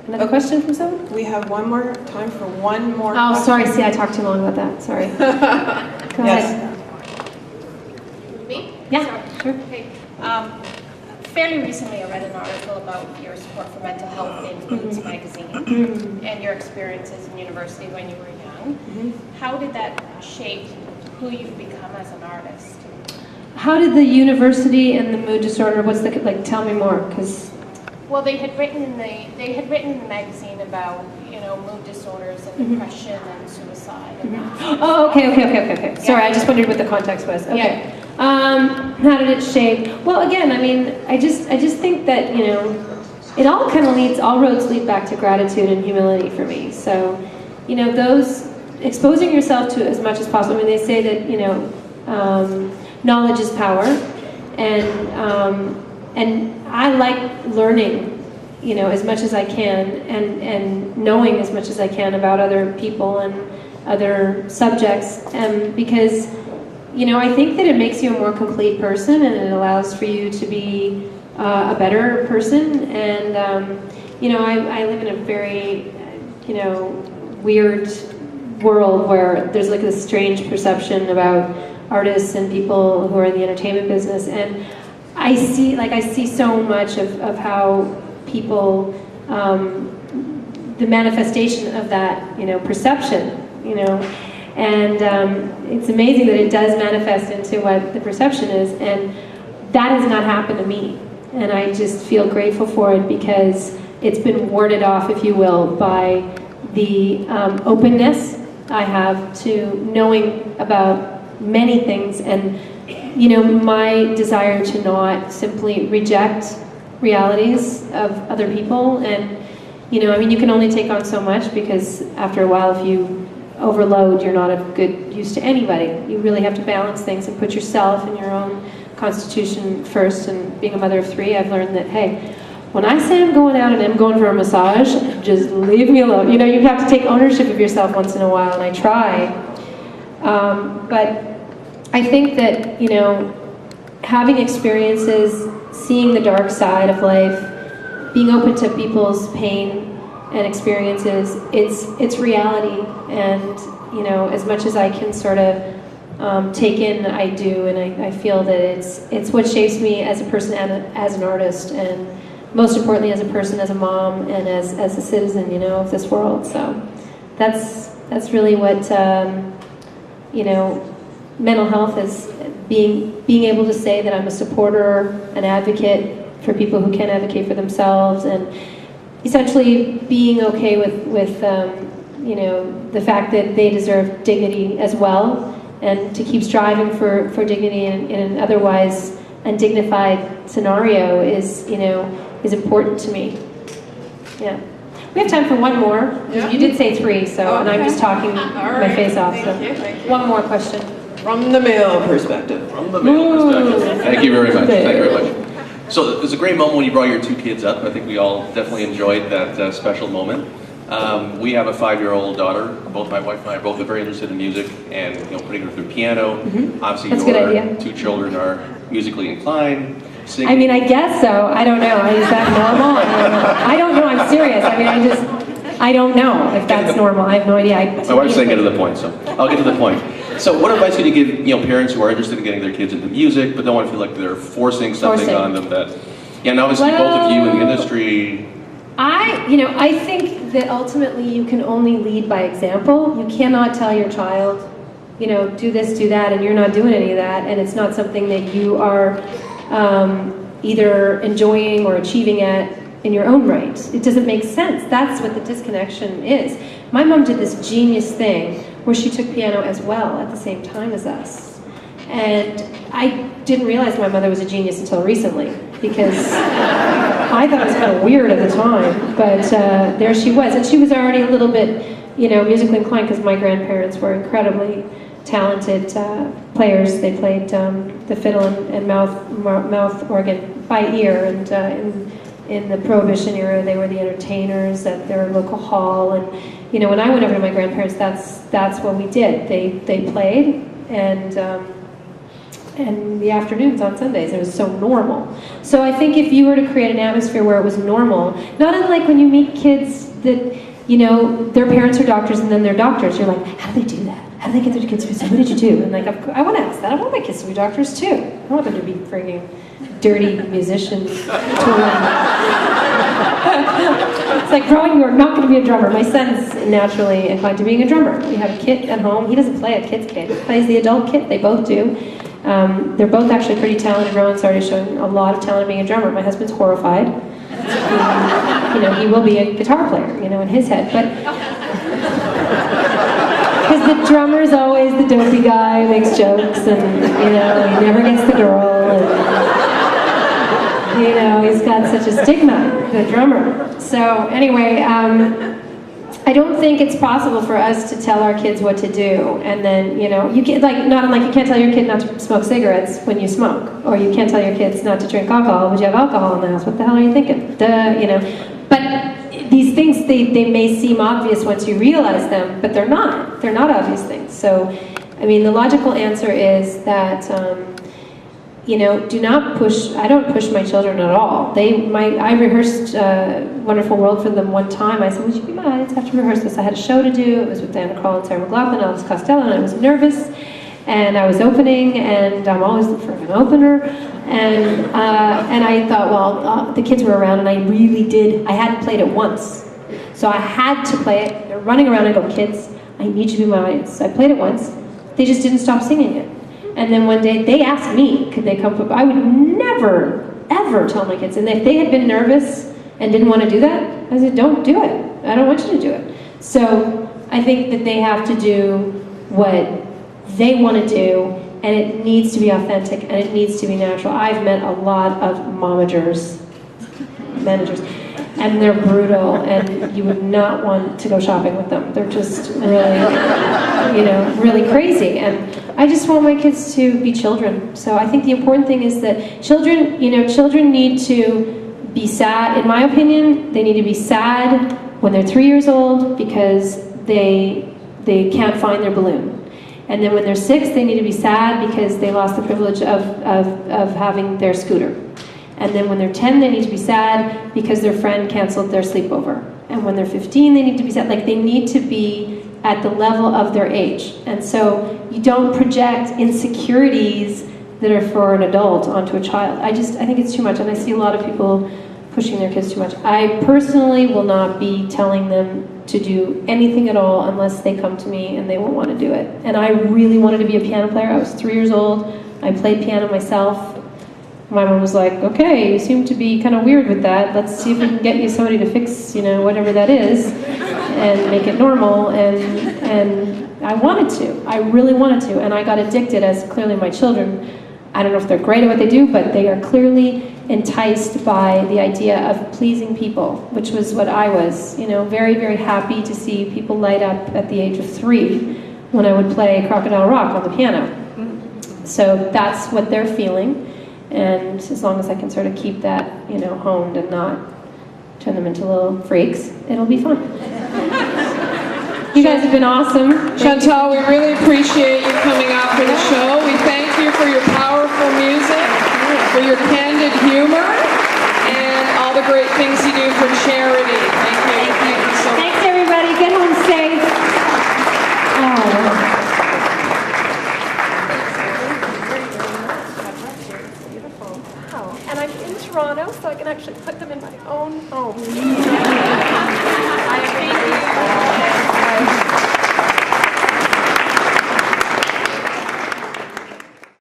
Another question from someone? We have time for one more Oh, question. sorry, see, I talked too long about that, sorry. Go ahead. Me? Yeah, sure. Okay. Fairly recently, I read an article about your support for mental health in Moods magazine and your experiences in university when you were young. How did that shape who you've become as an artist? How did the university and the mood disorder, tell me more, because... Well, they had written in the magazine about, mood disorders and depression and suicide and that. Oh, okay. Sorry, I just wondered what the context was. Okay. Yeah. How did it shape? Well, again, I mean, I just think that, it all kind of all roads lead back to gratitude and humility for me. So, those, exposing yourself to as much as possible. I mean, they say that, knowledge is power. And I like learning, as much as I can and knowing as much as I can about other people and other subjects. Because, I think that it makes you a more complete person and it allows for you to be a better person. And, I live in a very, weird world where there's like this strange perception about artists and people who are in the entertainment business. And I see so much of how people, the manifestation of that, perception, and it's amazing that it does manifest into what the perception is, and that has not happened to me, and I just feel grateful for it because it's been warded off, if you will, by the openness I have to knowing about many things, and my desire to not simply reject realities of other people. And I mean, you can only take on so much, because after a while, if you overload, you're not of good use to anybody. You really have to balance things and put yourself and your own constitution first. And being a mother of 3, I've learned that, hey, when I say I'm going out and I'm going for a massage, just leave me alone. You have to take ownership of yourself once in a while, and I try. But I think that, having experiences, seeing the dark side of life, being open to people's pain and experiences, it's reality. And, as much as I can sort of take in, I do, and I feel that it's what shapes me as a person and as an artist, and most importantly as a person, as a mom, and as a citizen, of this world. So that's really what, mental health is, being able to say that I'm a supporter, an advocate for people who can't advocate for themselves, and essentially being okay with the fact that they deserve dignity as well, and to keep striving for dignity in an otherwise undignified scenario is important to me. Yeah. We have time for one more. Yeah. You did say 3, so, and I'm just talking my face off. Thank you. One more question. From the male perspective. From the male perspective. Thank you very much. Thank you very much. So it was a great moment when you brought your 2 kids up. I think we all definitely enjoyed that special moment. We have a 5-year-old daughter. Both my wife and I are both very interested in music and putting her through piano. Obviously, That's a good idea. 2 children are musically inclined. Singing. I mean, I guess so. I don't know. Is that normal? I don't know. I'm serious. I mean, I don't know if that's normal. I have no idea. My wife's saying get to the point, so I'll get to the point. So what advice would you give parents who are interested in getting their kids into music but don't want to feel like they're forcing something on them that, and obviously both of you in the industry. I think that ultimately you can only lead by example. You cannot tell your child, do this, do that, and you're not doing any of that, and it's not something that you are either enjoying or achieving at in your own right. It doesn't make sense. That's what the disconnection is. My mom did this genius thing where she took piano as well at the same time as us. And I didn't realize my mother was a genius until recently, because I thought it was kind of weird at the time, but there she was. And she was already a little bit, musically inclined, because my grandparents were incredibly talented players. They played the fiddle and mouth organ by ear, and in the Prohibition era, they were the entertainers at their local hall. And when I went over to my grandparents, that's what we did. They played, and and the afternoons on Sundays. It was so normal. So I think if you were to create an atmosphere where it was normal, not unlike when you meet kids that, you know, their parents are doctors and then they're doctors, you're like, how do they do that? How do they get their kids to be, so what did you do? And like, I want to ask that. I want my kids to be doctors too. I want them to be freaking dirty musicians. It's like growing, you are not going to be a drummer. My son's naturally inclined to being a drummer. We have a kit at home. He doesn't play a kid's kit. He plays the adult kit. They both do. They're both actually pretty talented. Rowan's already shown a lot of talent being a drummer. My husband's horrified. You know, he will be a guitar player, you know, in his head. But because the drummer's always the dopey guy who makes jokes, and you know, he never gets the girl, and you know, he's got such a stigma, the drummer. So anyway, I don't think it's possible for us to tell our kids what to do, and then, you know, you can't, like, not unlike you can't tell your kid not to smoke cigarettes when you smoke, or you can't tell your kids not to drink alcohol when you have alcohol in the house. What the hell are you thinking? Duh, you know. But these things, they may seem obvious once you realize them, but they're not. They're not obvious things. So, I mean, the logical answer is that, you know, do not push. I don't push my children at all. I rehearsed Wonderful World for them one time. I said, would you be my audience? I have to rehearse this. I had a show to do. It was with Diana Krall and Sarah McLachlan, Elvis Costello, and I was nervous. And I was opening, and I'm always the freaking opener. And I thought, well, the kids were around, and I really did. I hadn't played it once. So I had to play it. They're running around, and I go, kids, I need you to be my audience. So I played it once. They just didn't stop singing it. And then one day, they asked me, could they come put, I would never, ever tell my kids. And if they had been nervous and didn't want to do that, I said, don't do it. I don't want you to do it. So I think that they have to do what they want to do, and it needs to be authentic, and it needs to be natural. I've met a lot of managers, and they're brutal, and you would not want to go shopping with them. They're just really, you know, really crazy. And I just want my kids to be children. So I think the important thing is that children, you know, children need to be sad. In my opinion, they need to be sad when they're 3 years old because they can't find their balloon. And then when they're 6, they need to be sad because they lost the privilege of having their scooter. And then when they're 10, they need to be sad because their friend canceled their sleepover. And when they're 15, they need to be sad. Like, they need to be at the level of their age. And so you don't project insecurities that are for an adult onto a child. I think it's too much, and I see a lot of people pushing their kids too much. I personally will not be telling them to do anything at all unless they come to me and they will want to do it. And I really wanted to be a piano player. I was 3 years old. I played piano myself. My mom was like, okay, you seem to be kind of weird with that. Let's see if we can get you somebody to fix, you know, whatever that is and make it normal. And I wanted to. I really wanted to. And I got addicted, as clearly my children, I don't know if they're great at what they do, but they are clearly enticed by the idea of pleasing people, which was what I was, you know, very, very happy to see people light up at the age of 3 when I would play Crocodile Rock on the piano. So that's what they're feeling. And as long as I can sort of keep that, you know, honed and not turn them into little freaks, it'll be fun. You guys have been awesome. Chantal, we really appreciate you coming out for the show. We thank you for your powerful music, for your candid humor, and all the great things you do for charity.